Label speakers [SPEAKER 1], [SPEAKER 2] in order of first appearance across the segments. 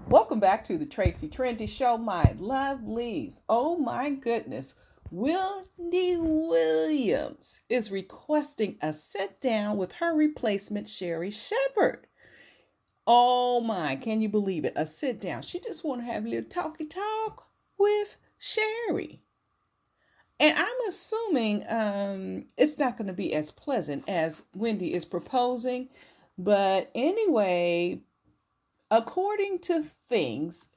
[SPEAKER 1] Welcome back to the Trendy Show, my lovelies. Oh my goodness. Wendy Williams is requesting a sit down with her replacement, Sherri Shephard. Oh my, can you believe it? A sit down. She just want to have a little talky talk with Sherri. And I'm assuming it's not going to be as pleasant as Wendy is proposing. But anyway, according to things,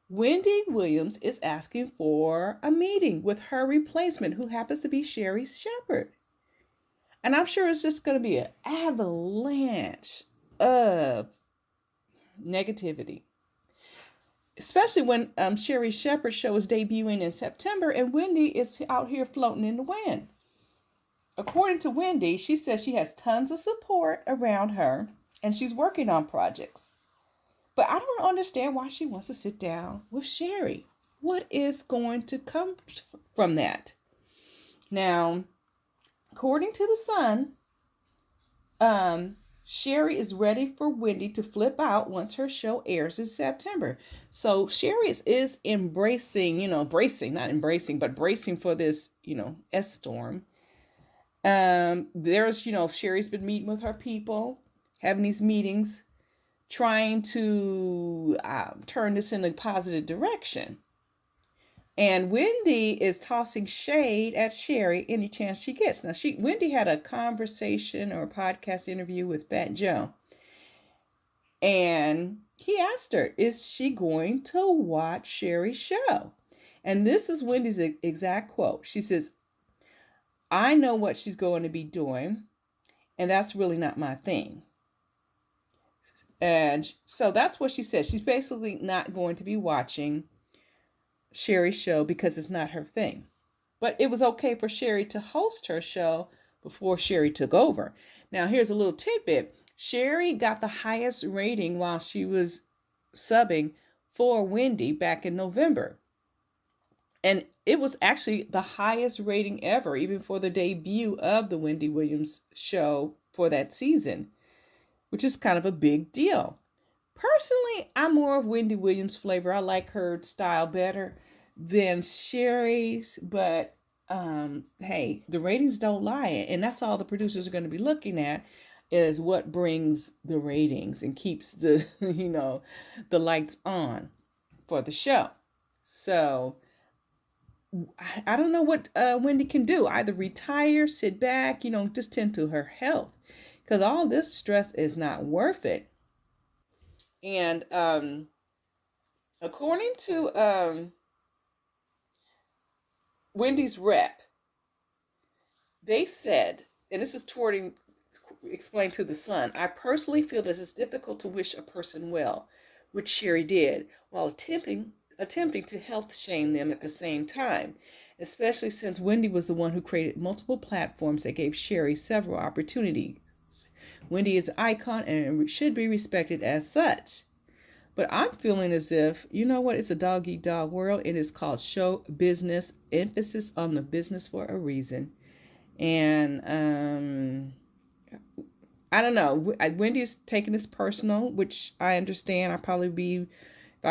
[SPEAKER 1] Wendy Williams is asking for a meeting with her replacement, who happens to be Sherri Shephard. And I'm sure it's just going to be an avalanche of negativity, especially when Sherri Shephard's show is debuting in September and Wendy is out here floating in the wind. According to Wendy, she says she has tons of support around her and she's working on projects. But I don't understand why she wants to sit down with Sherri. What is going to come from that? Now, according to the Sun, Sherri is ready for Wendy to flip out once her show airs in September. So Sherri is embracing, bracing for this, S-storm. There's, Sherri's been meeting with her people, having these meetings, trying to turn this in a positive direction. And Wendy is tossing shade at Sherri any chance she gets. Now, Wendy had a conversation or a podcast interview with Fat Joe. And he asked her, is she going to watch Sherri's show? And this is Wendy's exact quote. She says, I know what she's going to be doing, and that's really not my thing. And so that's what she said. She's basically not going to be watching Sherri's show because it's not her thing. But it was okay for Sherri to host her show before Sherri took over. Now, here's a little tidbit. Sherri got the highest rating while she was subbing for Wendy back in November. And it was actually the highest rating ever, even for the debut of the Wendy Williams show for that season, which is kind of a big deal. Personally, I'm more of Wendy Williams' flavor. I like her style better than Sherri's, but hey, the ratings don't lie, and that's all the producers are going to be looking at is what brings the ratings and keeps the the lights on for the show. So I don't know what Wendy can do. Either retire, sit back, just tend to her health, because all this stress is not worth it. And according to Wendy's rep, they said, and this is explained to the Sun, I personally feel this is difficult to wish a person well, which Sherri did, while attempting to health shame them at the same time, especially since Wendy was the one who created multiple platforms that gave Sherri several opportunities. Wendy is an icon and should be respected as such. But I'm feeling as if, it's a dog-eat-dog world. It is called show business, emphasis on the business for a reason. And I don't know. Wendy's taking this personal, which I understand. If I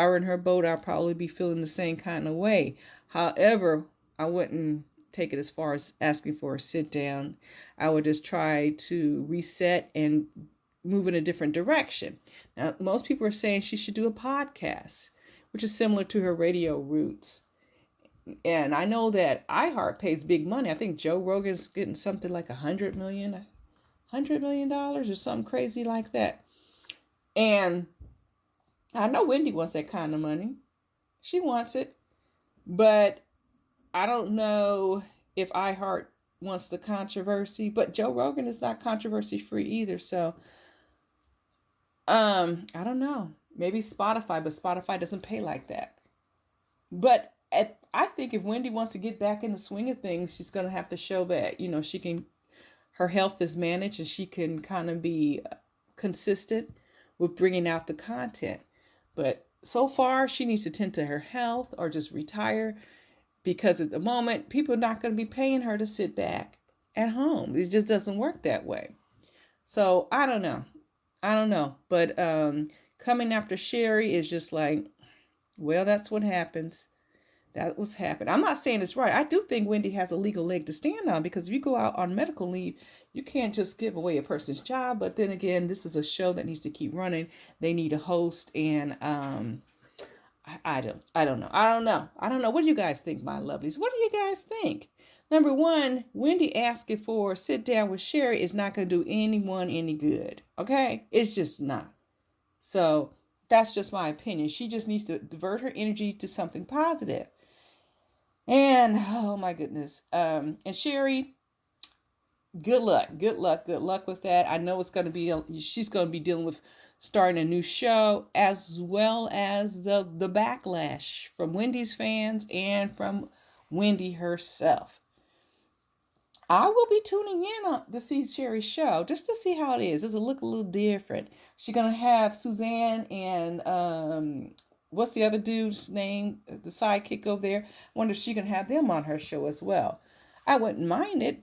[SPEAKER 1] were in her boat, I'd probably be feeling the same kind of way. However, I wouldn't take it as far as asking for a sit down. I would just try to reset and move in a different direction. Now, most people are saying she should do a podcast, which is similar to her radio roots. And I know that iHeart pays big money. I think Joe Rogan's getting something like $100 million or something crazy like that. And I know Wendy wants that kind of money. She wants it. But I don't know if iHeart wants the controversy, but Joe Rogan is not controversy free either. So, I don't know. Maybe Spotify, but Spotify doesn't pay like that. But I think if Wendy wants to get back in the swing of things, she's going to have to show that, her health is managed and she can kind of be consistent with bringing out the content. But so far, she needs to tend to her health or just retire, because at the moment, people are not going to be paying her to sit back at home. It just doesn't work that way. So I don't know. But coming after Sherri is just like, well, that's what happens. That was happened. I'm not saying it's right. I do think Wendy has a legal leg to stand on, because if you go out on medical leave, you can't just give away a person's job. But then again, this is a show that needs to keep running. They need a host, and I don't know. I don't know. What do you guys think, my lovelies? What do you guys think? Number one, Wendy asking for a sit down with Sherri is not going to do anyone any good. Okay, it's just not. So that's just my opinion. She just needs to divert her energy to something positive. And oh my goodness. And Sherri, good luck with that. I know she's going to be dealing with starting a new show, as well as the backlash from Wendy's fans and from Wendy herself. I will be tuning in to see Sherri's show, just to see how it is. Does it look a little different? She's going to have Suzanne and what's the other dude's name? The sidekick over there. I wonder if she can have them on her show as well. I wouldn't mind it.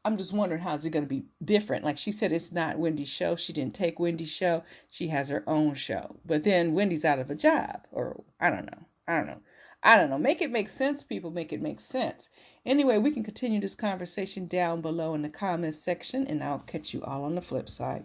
[SPEAKER 1] I'm just wondering, how's it going to be different? Like she said, it's not Wendy's show. She didn't take Wendy's show. She has her own show. But then Wendy's out of a job. Or I don't know. Make it make sense, people. Make it make sense. Anyway, we can continue this conversation down below in the comments section, and I'll catch you all on the flip side.